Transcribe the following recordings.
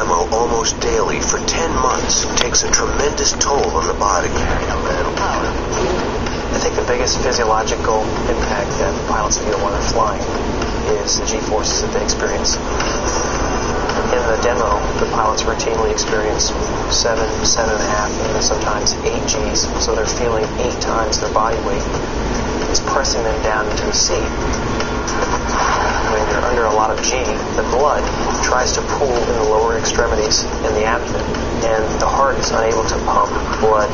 demo almost daily for 10 months takes a tremendous toll on the body. I think the biggest physiological impact that pilots feel when they're flying is the G-forces that they experience. In the demo, the pilots routinely experience 7, 7.5, and sometimes 8 Gs, so they're feeling 8 times their body weight. It's pressing them down into the seat. When you're under a lot of G, the blood tries to pool in the lower extremities and the abdomen, and the heart is unable to pump blood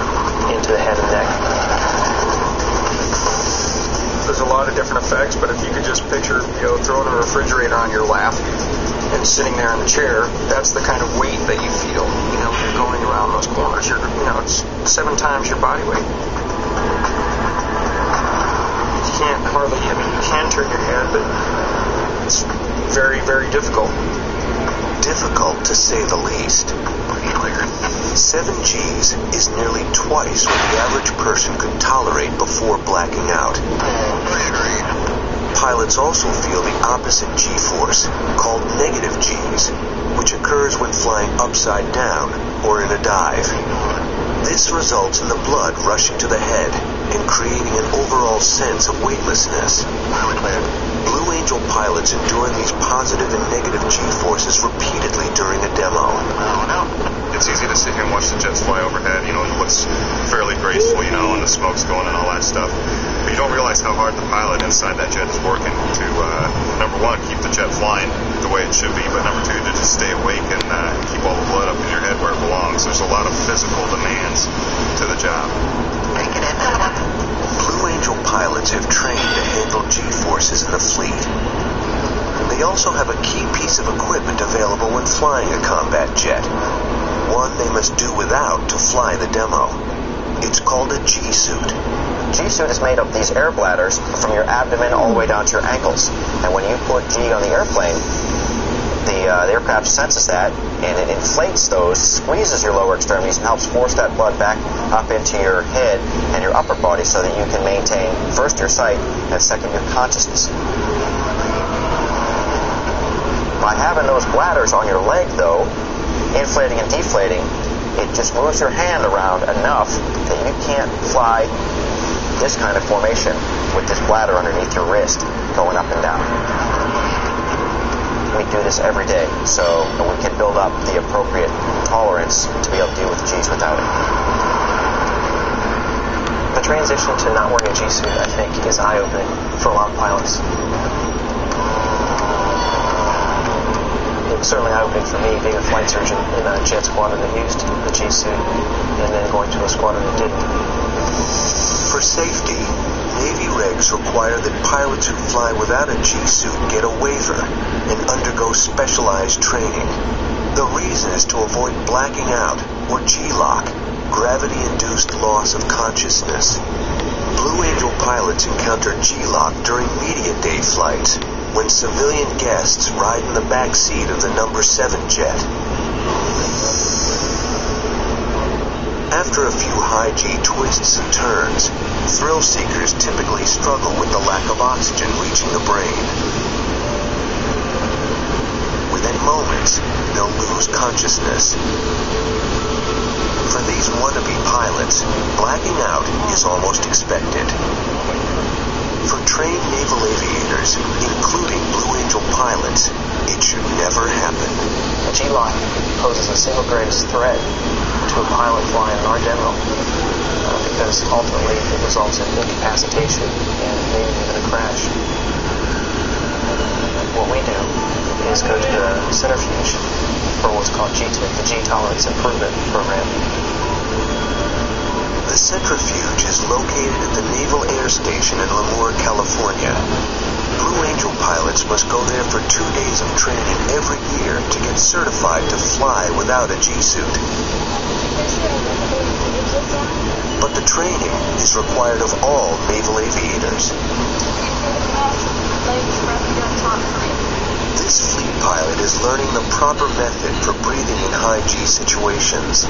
into the head and neck. There's a lot of different effects, but if you could just picture, throwing a refrigerator on your lap and sitting there in the chair, that's the kind of weight that you feel. When you're going around those corners, it's 7 times your body weight. You can't hardly, you can turn your head, but it's very, very difficult. Difficult to say the least. 7 Gs is nearly twice what the average person could tolerate before blacking out. Pilots also feel the opposite G-force, called negative Gs, which occurs when flying upside down or in a dive. This results in the blood rushing to the head and creating an overall sense of weightlessness. Blue Angel pilots endure these positive and negative G-forces repeatedly during a demo. It's easy to sit here and watch the jets fly overhead. It looks fairly graceful, and the smoke's going and all that stuff. But you don't realize how hard the pilot inside that jet is working to, number one, keep the jet flying the way it should be, but number two, to just stay awake and keep all the blood up in your head where it belongs. There's a lot of physical demands to the job. Blue Angel pilots have trained to handle G-forces in the fleet. They also have a key piece of equipment available when flying a combat jet. One they must do without to fly the demo. It's called a G-suit. G-suit is made of these air bladders from your abdomen all the way down to your ankles. And when you put G on the airplane, the aircraft senses that, and it inflates those, squeezes your lower extremities, and helps force that blood back up into your head and your upper body so that you can maintain, first, your sight, and second, your consciousness. By having those bladders on your leg, though, inflating and deflating, it just moves your hand around enough that you can't fly this kind of formation with this bladder underneath your wrist going up and down. We do this every day, so we can build up the appropriate tolerance to be able to deal with Gs without it. The transition to not wearing a G-suit, I think, is eye-opening for a lot of pilots. It was certainly eye-opening for me, being a flight surgeon in a jet squadron that used the G-suit, and then going to a squadron that didn't. For safety, Navy regs require that pilots who fly without a G-suit get a waiver and undergo specialized training. The reason is to avoid blacking out, or G-lock, gravity-induced loss of consciousness. Blue Angel pilots encounter G-lock during media day flights, when civilian guests ride in the back seat of the number 7 jet. After a few high G twists and turns, thrill seekers typically struggle with the lack of oxygen reaching the brain. Within moments, they'll lose consciousness. For these wannabe pilots, blacking out is almost expected. For trained naval aviators, including Blue Angel pilots, it should never happen. A G-lock poses the single greatest threat to a pilot flying in our demo, because ultimately it results in incapacitation and maybe even a crash. What we do is go to the centrifuge for what's called GTIP, the G-Tolerance Improvement Program. The centrifuge is located at the Naval Air Station in Lemoore, California. Blue Angel pilots must go there for 2 days of training every year to get certified to fly without a G-suit. But the training is required of all naval aviators. This fleet pilot is learning the proper method for breathing in high G situations.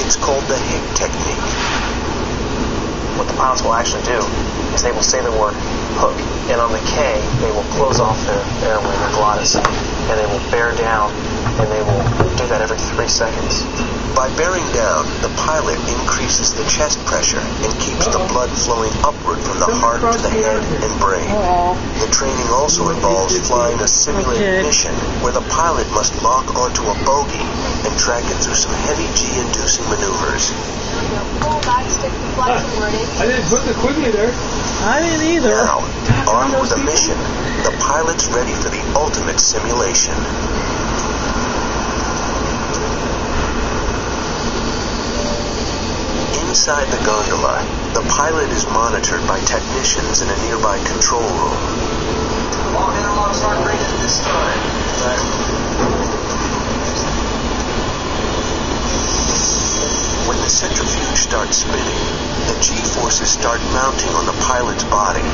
It's called the HIG technique. What the pilots will actually do is they will say the word hook, and on the K, they will close off their airway, their glottis, and they will bear down, and they will do that every 3 seconds. By bearing down, the pilot increases the chest pressure and keeps the blood flowing upward from the heart to the head and brain. The training also involves flying a simulated mission where the pilot must lock onto a bogey and track it through some heavy G-inducing maneuvers. I didn't put the quickly there. I didn't either. Now, armed with a mission, the pilot's ready for the ultimate simulation. Inside the gondola, the pilot is monitored by technicians in a nearby control room. Long interlock start rated this time. When the centrifuge starts spinning, the G-forces start mounting on the pilot's body.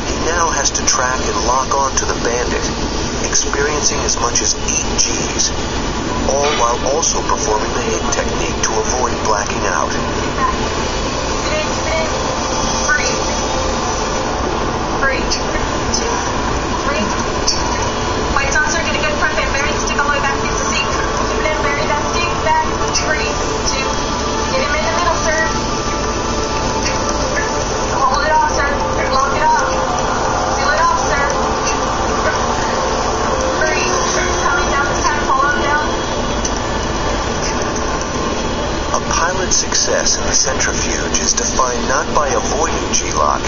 He now has to track and lock onto the Bandit, experiencing as much as 8 Gs, all while also performing the hit technique to avoid blacking out. Lights on, sir. Get a good front bend. Bearing stick all the way back against the seat. Keep it in, bury that stick back. 3, 2. Get him in the middle, sir. Hold it off, sir. Lock it off. Seal it off, sir. 3. Coming down this time. Follow him down. A pilot's success in the centrifuge is defined not by avoiding G-lock,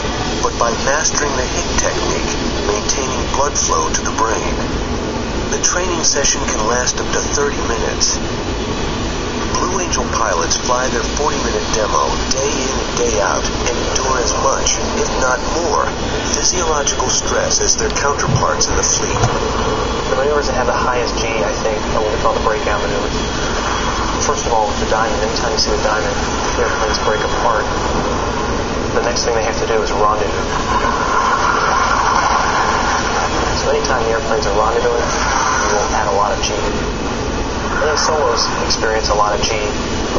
but by mastering the hit technique, maintaining blood flow to the brain. The training session can last up to 30 minutes. Blue Angel pilots fly their 40-minute demo day in and day out and endure as much, if not more, physiological stress as their counterparts in the fleet. The maneuvers that have the highest G, I think, are what we call the breakout maneuvers. First of all, with the diamond, anytime you see the diamond, the airplanes break apart. The next thing they have to do is rendezvous. So anytime the airplanes are rendezvousing, you will add a lot of G. And then solos experience a lot of G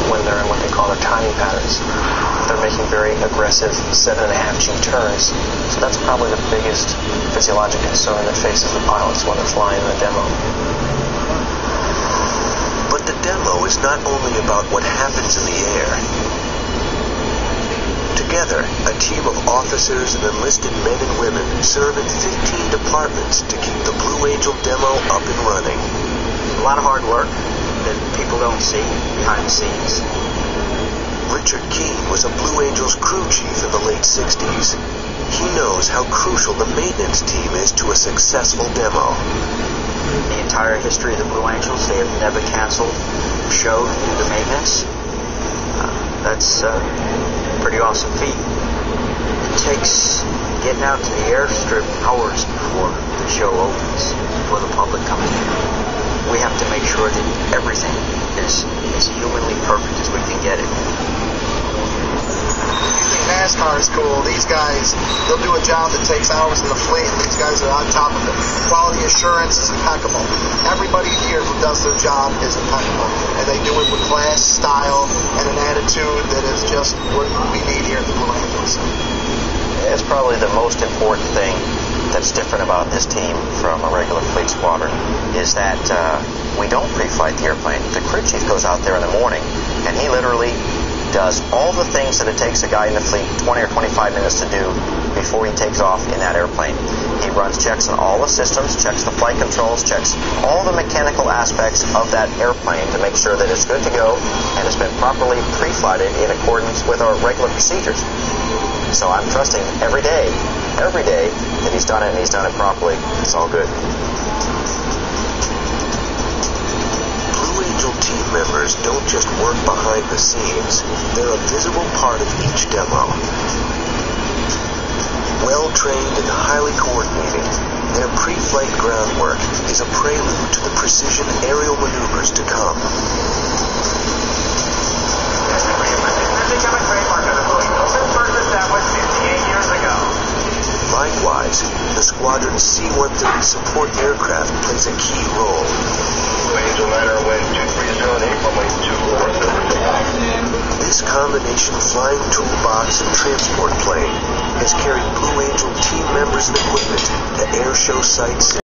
when they're in what they call their timing patterns. They're making very aggressive 7.5 G turns. So that's probably the biggest physiologic concern that faces the pilots when they're flying the demo. But the demo is not only about what happens in the air. Together, a team of officers and enlisted men and women serve in 15 departments to keep the Blue Angel demo up and running. A lot of hard work that people don't see behind the scenes. Richard Keene was a Blue Angels crew chief in the late 60s. He knows how crucial the maintenance team is to a successful demo. The entire history of the Blue Angels, they have never canceled a show due to maintenance. That's a pretty awesome feat. It takes getting out to the airstrip hours before the show opens, before the public comes in. We have to make sure that everything is as humanly perfect as we can get it. You think NASCAR is cool. These guys, they'll do a job that takes hours in the fleet, and these guys are on top of it. Quality assurance is impeccable. Everybody here who does their job is impeccable. And they do it with class, style, and an attitude that is just what we need here at the Blue Angels. It's probably the most important thing that's different about this team from a regular fleet squadron is that we don't pre-flight the airplane. The crew chief goes out there in the morning, and he literally does all the things that it takes a guy in the fleet 20 or 25 minutes to do before he takes off in that airplane. He runs checks on all the systems, checks the flight controls, checks all the mechanical aspects of that airplane to make sure that it's good to go and it's been properly pre-flighted in accordance with our regular procedures. So I'm trusting every day that he's done it and he's done it properly. It's all good. Blue Angel team members don't just work behind the scenes. They're a visible part of each demo. Well-trained and highly coordinated, their pre-flight groundwork is a prelude to the precision aerial maneuvers to come. First established 58 years ago. Mike flies, the squadron's C-130 support aircraft plays a key role. This combination flying toolbox and transport plane has carried Blue Angel team members and equipment to air show sites